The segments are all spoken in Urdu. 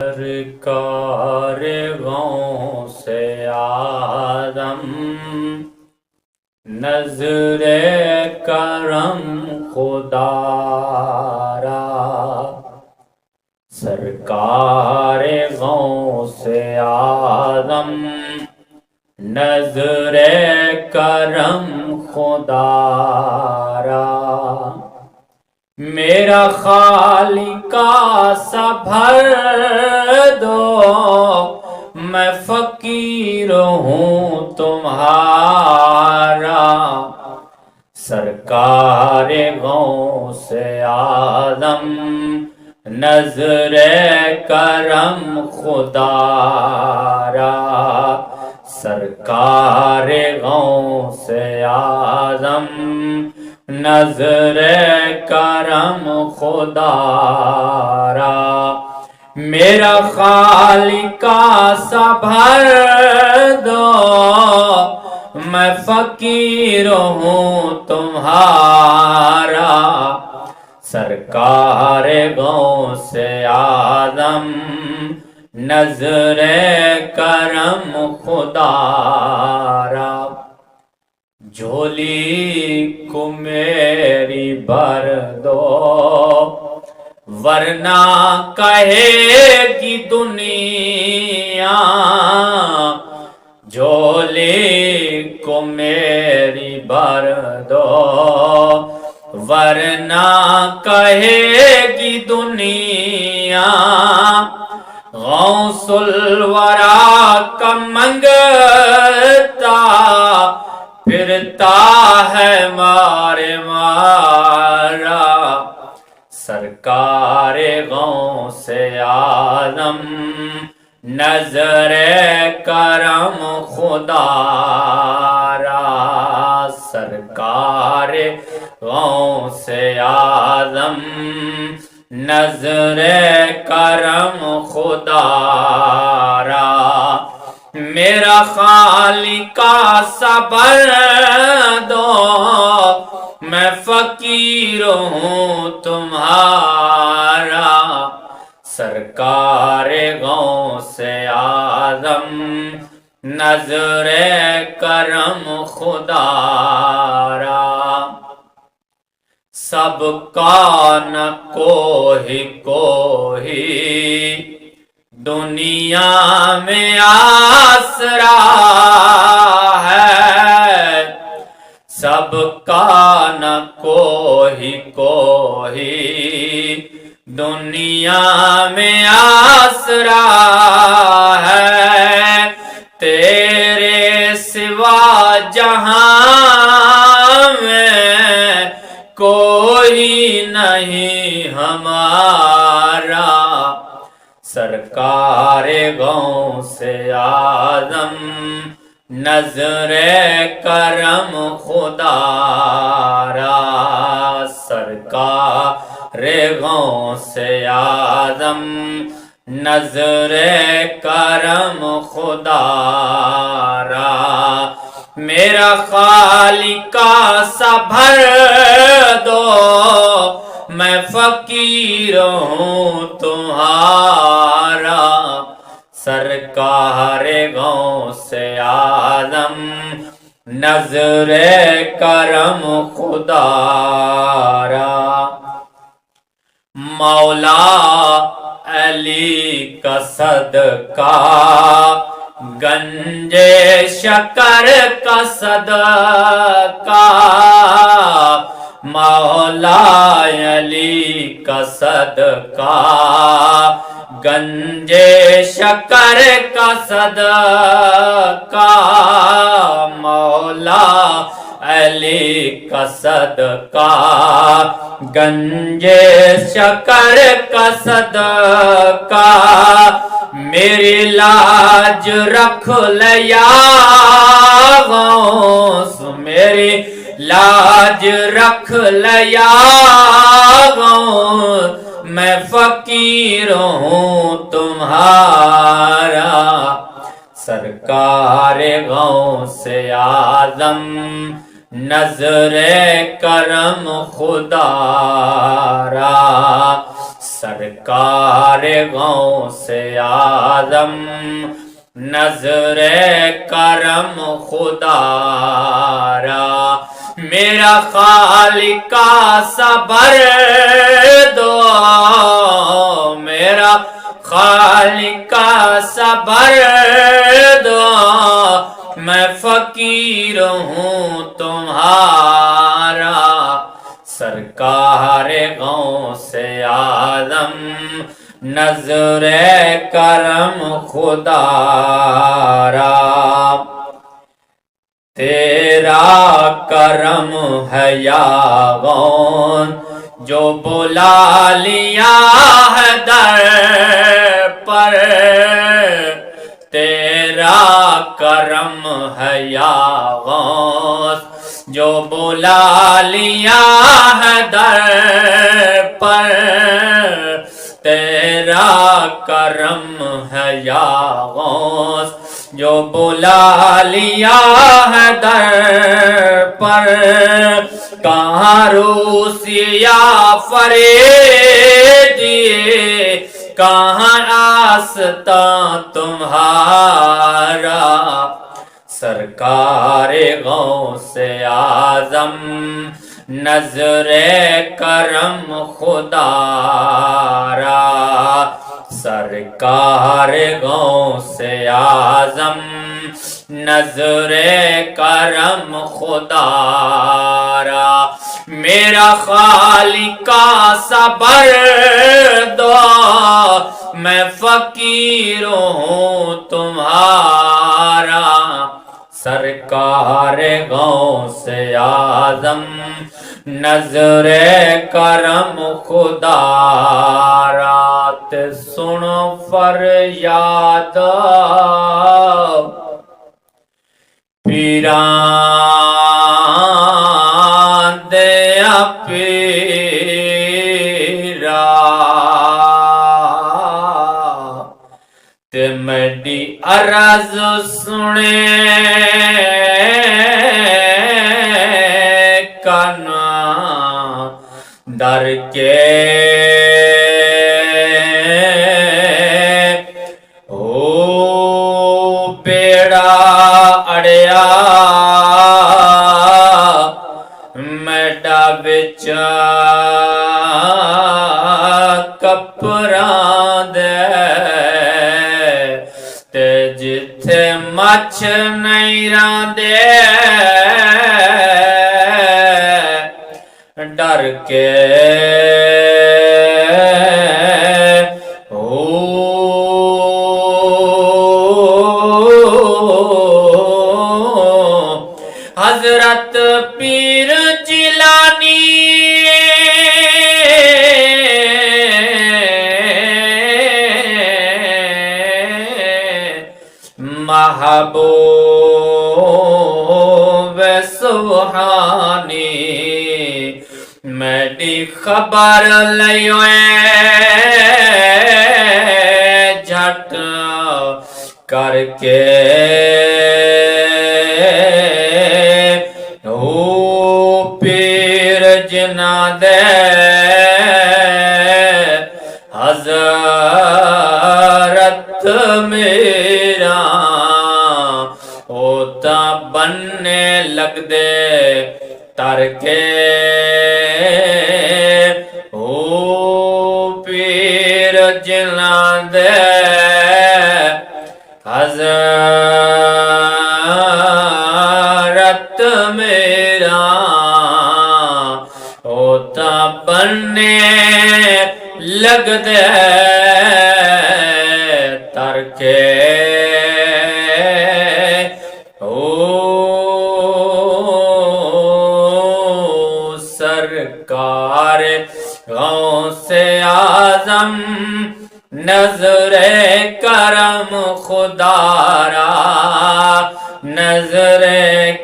سرکار غوث آدم نظر کرم خدا را، سرکار غوث آدم نظر کرم خدا را، میرا خالق سا بھر دو، میں فقیر ہوں تمہارا، سرکار غوث آدم نظر کرم خدا را، سرکار غوث آدم نظر کرم خدا را، میرا خالق سا بھر دو، میں فقیر ہوں تمہارا، سرکار غوث آدم نظر کرم خدا را، جھولی کو میری بھر دو، ورنہ کہے گی دنیا، جھولی کو میری بھر دو، ورنہ کہے گی دنیا، غوث الورا کا منگتا پھرتا ہے مارے مارا، سرکار غوث آدم نظر کرم خدا را، سرکار غوث آدم نظر کرم خدا را، میرا خالق سا بھر دو، میں فقیر ہوں تمہارا، سرکار غوث آدم نظر کرم خدا را، سب کا نہ کوئی دنیا میں آسرا ہے، سب کا نہ کوئی دنیا میں آسرا ہے، تیرے سوا جہاں میں کوئی نہیں ہمارا، سرکار غوث آدم نظر کرم خدا را، سرکار غوث آدم نظر کرم خدا را، میرا خالق سا بھر دو، میں فقیر ہوں تمہارا، سرکار غوث آدم نظر کرم خدا را، مولا علی کا صدقہ گنج شکر کا صدقہ، مولا علی کا صدقہ گنج شکر کا صدقہ، مولا علی کا صدقہ گنج شکر کا صدقہ، میری لاج رکھ لیا غوث، میری لاج رکھ لیا غوث، میں فقیر ہوں تمہارا، سرکار غوث آدم نظر کرم خدا را، سرکار غوث اعظم نظر کرم خدا را میرا خالق کا صبر دو میرا خالق کا صبر دو میں فقیر ہوں تمہارا سرکار غوث اعظم نظر کرم خدا را تیرا کرم ہے یا غون جو بلا لیا ہے در پر تیرا کرم ہے یا غوث جو بلا لیا ہے در پر تیرا کرم ہے یا غوث جو بلا لیا ہے در پر کہاں روسیا فریدی کہاں آستاں تمہارا سرکار غوث اعظم نظر کرم خدا را سرکار غوث اعظم نظر کرم خدا را میرا خالق کا صبر دو میں فقیر ہوں تمہارا سرکار غوث اعظم نظر کرم خدا رات سنو فریاد پیران دیا پیرا تے میری عرض سنے کنا ڈر کے او بیڑا اڑیا میڈا بچ کپڑاں دے تے جتھے مچھ نہیں راندے ڈر کے حضرت پیر جیلانی محبوب سبحانی میری خبر لیوے جھٹ کر کے او پیر جنا دے حضرت میرا ہوتا بننے لگ دے تر کے او پیر جنا دے حضرت میرا ہوتا بننے لگ دے تر کے سرکار غوث اعظم نظر کرم خدا را نظر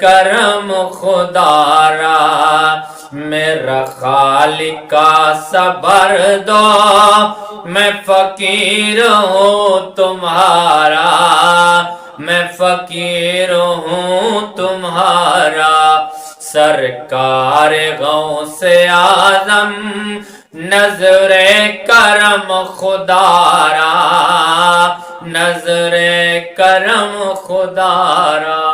کرم خدا را میرا خالق کا صبر دو میں فقیر ہوں تمہارا میں فقیر ہوں تمہارا سرکار غوث اعظم نظر کرم خدا را، نظر کرم خدا را۔